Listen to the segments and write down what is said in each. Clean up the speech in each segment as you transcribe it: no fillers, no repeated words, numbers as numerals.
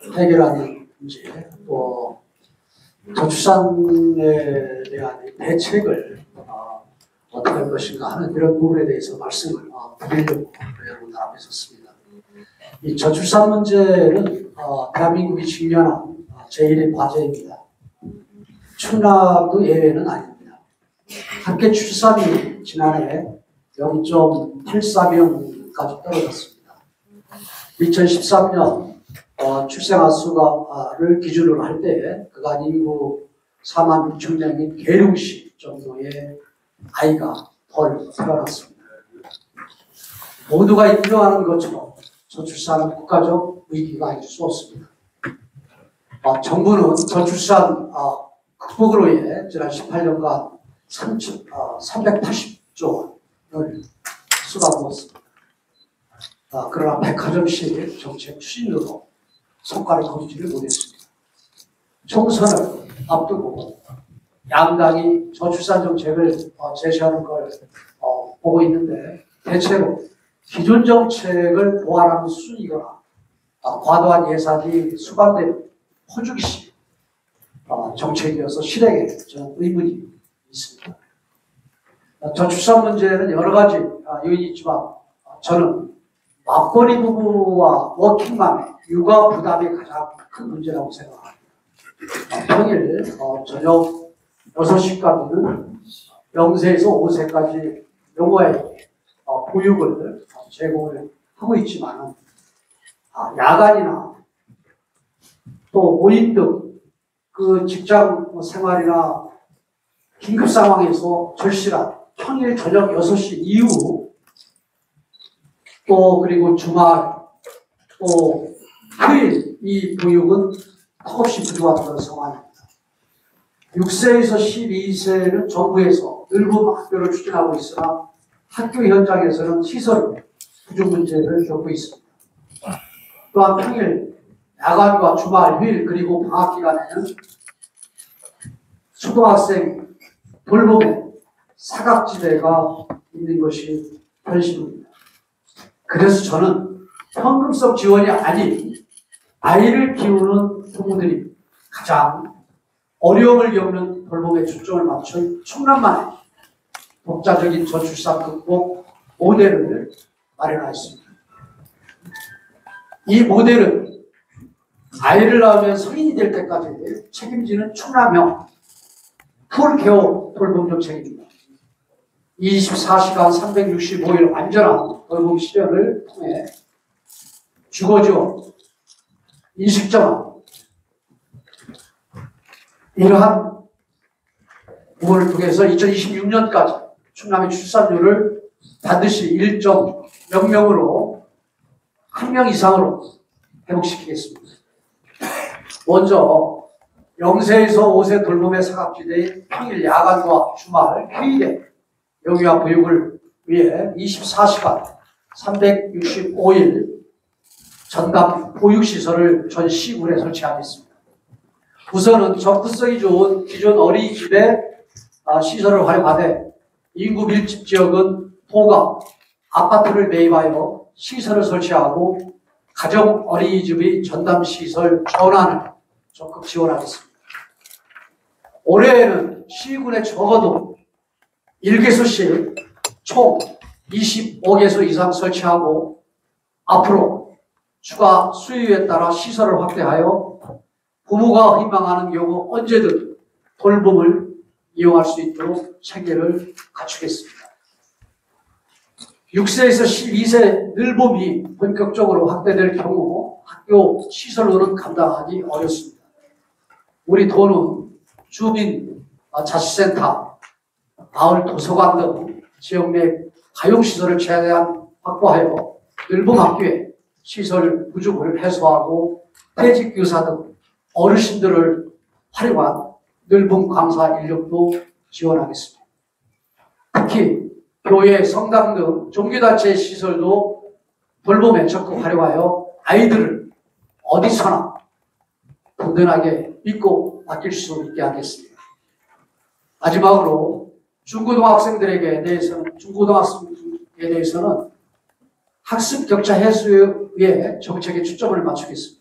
해결하는 문제, 또 저출산에 대한 대책을 어떻게 할 것인가 하는 이런 부분에 대해서 말씀을 드리려고 여러분 앞에 섰습니다. 이 저출산 문제는 대한민국이 직면한 제1의 과제입니다. 충남도 예외는 아닙니다. 함께 출산이 지난해 0.84명까지 떨어졌습니다. 2013년 출생아 수가를 기준으로 할 때 그간 인구 4만 6천 명인 계룡시 정도의 아이가 덜 태어났습니다. 모두가 인정하는 것처럼 저출산은 국가적 위기가 아닐 수 없습니다. 정부는 저출산 극복을 위해 지난 18년간 380조 원을 쏟아부었습니다. 그러나 백화점식 정책 추진으로 성과를 거두지를 못했습니다. 총선을 앞두고 양당이 저출산 정책을 제시하는 걸 보고 있는데 대체로 기존 정책을 보완하는 수준이거나 과도한 예산이 수반되는 호주기식 정책이어서 실행에 저는 의문이 있습니다. 저출산 문제는 여러 가지 요인이 있지만 저는 맞벌이 부부와 워킹맘의 육아 부담이 가장 큰 문제라고 생각합니다. 평일 저녁 6시까지는 0세에서 5세까지 영어에 보육을 제공을 하고 있지만 야간이나 또 모임 등 그 직장 생활이나 긴급 상황에서 절실한 평일 저녁 6시 이후 또 그리고 주말 또 휴일 이 보육은 턱없이 부족한 그런 상황입니다. 6세에서 12세는 정부에서 늘봄 학교를 추진하고 있으나 학교 현장에서는 시설 부족 문제를 겪고 있습니다. 또한 평일, 야간과 주말, 휴일 그리고 방학 기간에는 초등학생 돌봄에 사각지대가 있는 것이 현실입니다. 그래서 저는 현금성 지원이 아닌 아이를 키우는 부모들이 가장 어려움을 겪는 돌봄에 초점을 맞춘 충남만의 독자적인 저출산 극복 모델을 마련하였습니다. 이 모델은 아이를 낳으면 성인이 될 때까지 책임지는 충남형 풀케어 돌봄 정책입니다. 24시간 365일 완전한 돌봄 실현을 통해 주거지원, 인식정화 이러한 부분을 통해서 2026년까지 충남의 출산율을 반드시 1.0명으로 1명 이상으로 회복시키겠습니다. 먼저 0세에서 5세 돌봄의 사각지대인 평일 야간과 주말 휴일에 영유아 보육을 위해 24시간 365일 전담 보육시설을 전 시군에 설치하겠습니다. 우선은 접근성이 좋은 기존 어린이집의 시설을 활용하되 인구 밀집 지역은 도가 아파트를 매입하여 시설을 설치하고 가정 어린이집의 전담시설 전환을 적극 지원하겠습니다. 올해에는 시군에 적어도 1개소씩 총 25개소 이상 설치하고 앞으로 추가 수요에 따라 시설을 확대하여 부모가 희망하는 경우 언제든 돌봄을 이용할 수 있도록 체계를 갖추겠습니다. 6세에서 12세 늘봄이 본격적으로 확대될 경우 학교 시설로는 감당하기 어렵습니다. 우리 도는 주민 자치센터, 마을 도서관 등 지역 내 가용시설을 최대한 확보하여 늘봄 학교에 시설 부족을 해소하고 퇴직교사 등 어르신들을 활용한 늘봄 강사 인력도 지원하겠습니다. 특히 교회, 성당 등 종교단체 시설도 돌봄에 적극 활용하여 아이들을 어디서나 든든하게 믿고 맡길 수 있게 하겠습니다. 마지막으로 중고등학생에 대해서는 학습 격차 해소에 정책에 초점을 맞추겠습니다.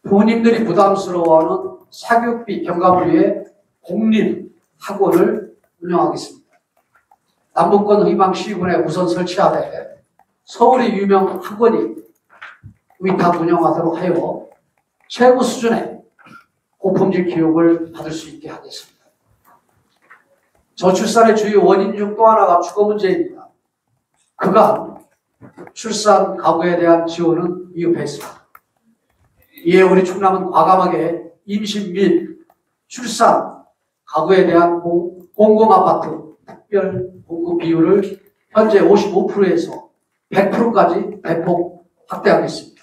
부모님들이 부담스러워하는 사교육비 경감을 위해 공립학원을 운영하겠습니다. 남북권 희망시군에 우선 설치하되 서울의 유명 학원이 위탁 운영하도록 하여 최고 수준의 고품질 교육을 받을 수 있게 하겠습니다. 저출산의 주요 원인 중 또 하나가 주거 문제입니다. 그간 출산 가구에 대한 지원은 미흡했습니다. 이에 우리 충남은 과감하게 임신 및 출산 가구에 대한 공공아파트 특별 공급 비율을 현재 55%에서 100%까지 대폭 확대하겠습니다.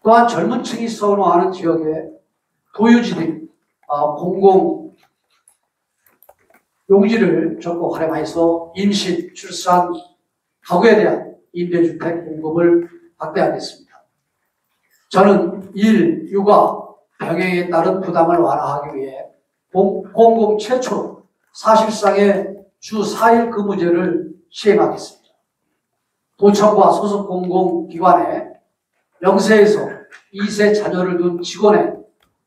또한 젊은 층이 선호하는 지역에 도유지 등 공공 용지를 적극 활용해서 임신, 출산, 가구에 대한 임대주택 공급을 확대하겠습니다. 저는 일, 육아, 병행에 따른 부담을 완화하기 위해 공공 최초로 사실상의 주 4일 근무제를 시행하겠습니다. 도청과 소속 공공기관에 0세에서 2세 자녀를 둔 직원의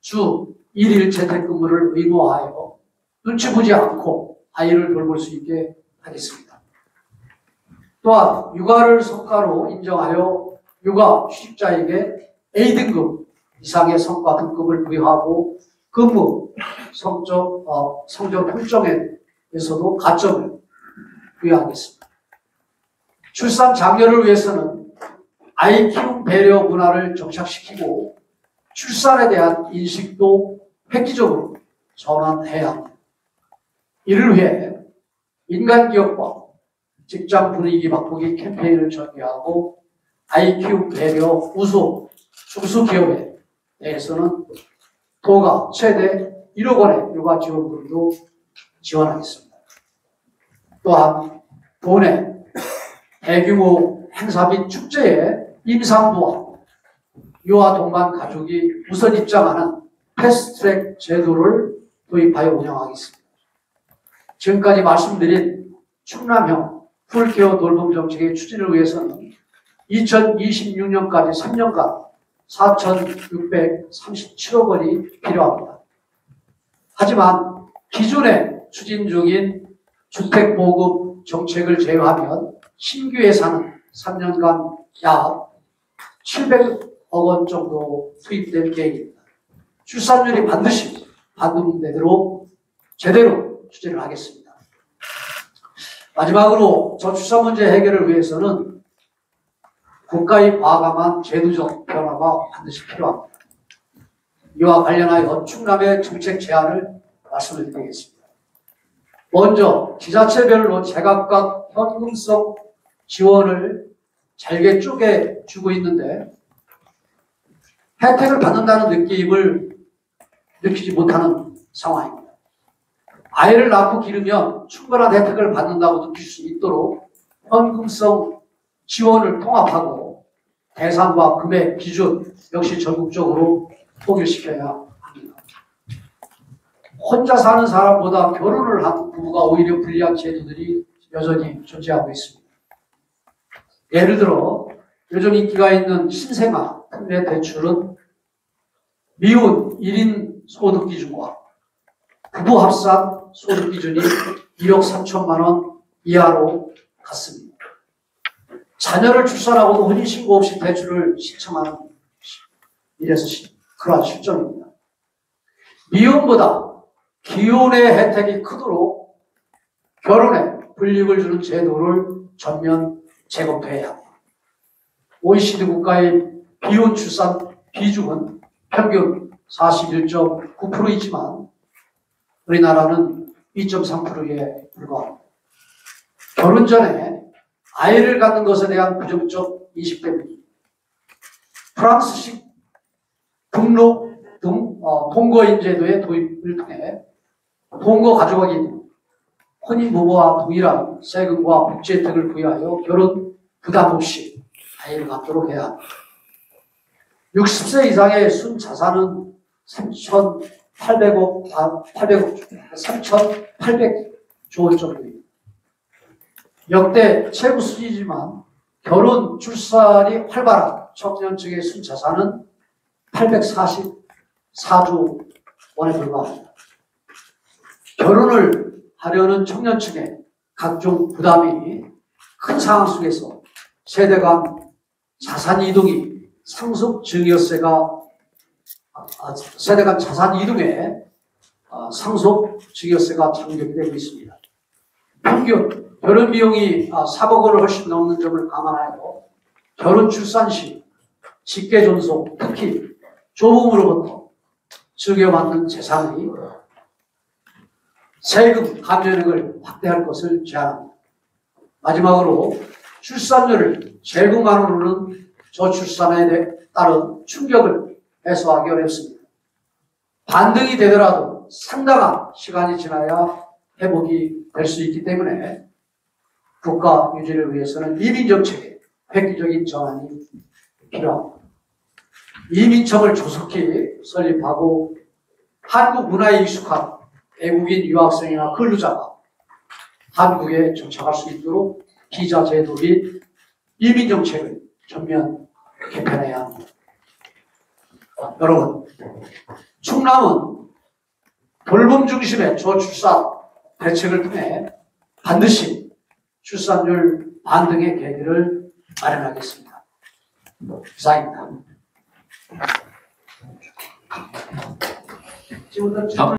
주 1일 재택근무를 의무화하여 눈치 보지 않고 아이를 돌볼 수 있게 하겠습니다. 또한 육아를 성과로 인정하여 육아 취직자에게 A등급 이상의 성과 등급을 부여하고 근무 성적 평점에서도 가점을 부여하겠습니다. 출산 장려를 위해서는 아이 키움 배려 문화를 정착시키고 출산에 대한 인식도 획기적으로 전환해야 합니다. 이를 위해 인간기업과 직장 분위기 바꾸기 캠페인을 전개하고 아이 키움 배려 우수 중소기업에 대해서는 도가 최대 1억 원의 육아 지원금도 지원하겠습니다. 또한 도내 대규모 행사 및 축제에 임산부와 유아 동반 가족이 우선 입장하는 패스트트랙 제도를 도입하여 운영하겠습니다. 지금까지 말씀드린 충남형 풀케어 돌봄 정책의 추진을 위해서는 2026년까지 3년간 4,637억 원이 필요합니다. 하지만 기존에 추진 중인 주택보급 정책을 제외하면 신규 예산은 3년간 약 700억 원 정도 투입될 계획입니다. 출산율이 반드시 반등되도록 제대로 추진을 하겠습니다. 마지막으로 저출산 문제 해결을 위해서는 국가의 과감한 제도적 변화가 반드시 필요합니다. 이와 관련하여 충남의 정책 제안을 말씀을 드리겠습니다. 먼저 지자체별로 제각각 현금성 지원을 잘게 쪼개 주고 있는데 혜택을 받는다는 느낌을 느끼지 못하는 상황입니다. 아이를 낳고 기르면 충분한 혜택을 받는다고 느낄 수 있도록 현금성 지원을 통합하고 대상과 금액, 기준 역시 전국적으로 통일시켜야 합니다. 혼자 사는 사람보다 결혼을 한 부부가 오히려 불리한 제도들이 여전히 존재하고 있습니다. 예를 들어 요즘 인기가 있는 신생아 특례 대출은 미혼 1인 소득 기준과 부부 합산 소득 기준이 1억 3천만 원 이하로 갔습니다. 자녀를 출산하고도 혼인신고 없이 대출을 신청하는 이래서 그러한 실정입니다. 미혼보다 기혼의 혜택이 크도록 결혼에 불이익을 주는 제도를 전면 재검토해야 합니다. OECD 국가의 비혼 출산 비중은 평균 41.9%이지만 우리나라는 2.3%에 불과합니다. 결혼 전에 아이를 갖는 것에 대한 부정적 인식 때문입니다. 프랑스식 등록 등 동거인 제도의 도입을 통해 동거 가족에게 혼인 부부와 동일한 세금과 복지 혜택을 부여하여 결혼 부담 없이 아이를 갖도록 해야 합니다. 60세 이상의 순자산은 3,800조 원 정도입니다. 역대 최고 수준이지만 결혼, 출산이 활발한 청년층의 순자산은 844조 원에 불과합니다. 결혼을 하려는 청년층의 각종 부담이 큰 상황 속에서 세대 간 자산 이동이 상속 증여세가 세대 간 자산 이동에 상속 증여세가 장벽이 되고 있습니다. 평균 결혼 비용이 4억 원을 훨씬 넘는 점을 감안하여 결혼 출산 시 직계 존속, 특히 조부모로부터 증여받는 재산의 세금 감면액을 확대할 것을 제안합니다. 마지막으로 출산율을 제국만으로는 저출산에 따른 충격을 해소하기 어렵습니다. 반등이 되더라도 상당한 시간이 지나야 회복이 될 수 있기 때문에 국가 유지를 위해서는 이민정책에 획기적인 전환이 필요합니다. 이민청을 조속히 설립하고 한국 문화에 익숙한 외국인 유학생이나 근로자가 한국에 정착할 수 있도록 비자 제도 및 이민정책을 전면 개편해야 합니다. 여러분, 충남은 돌봄 중심의 저출산 대책을 통해 반드시 출산율 반등의 계기를 마련하겠습니다. 이상입니다.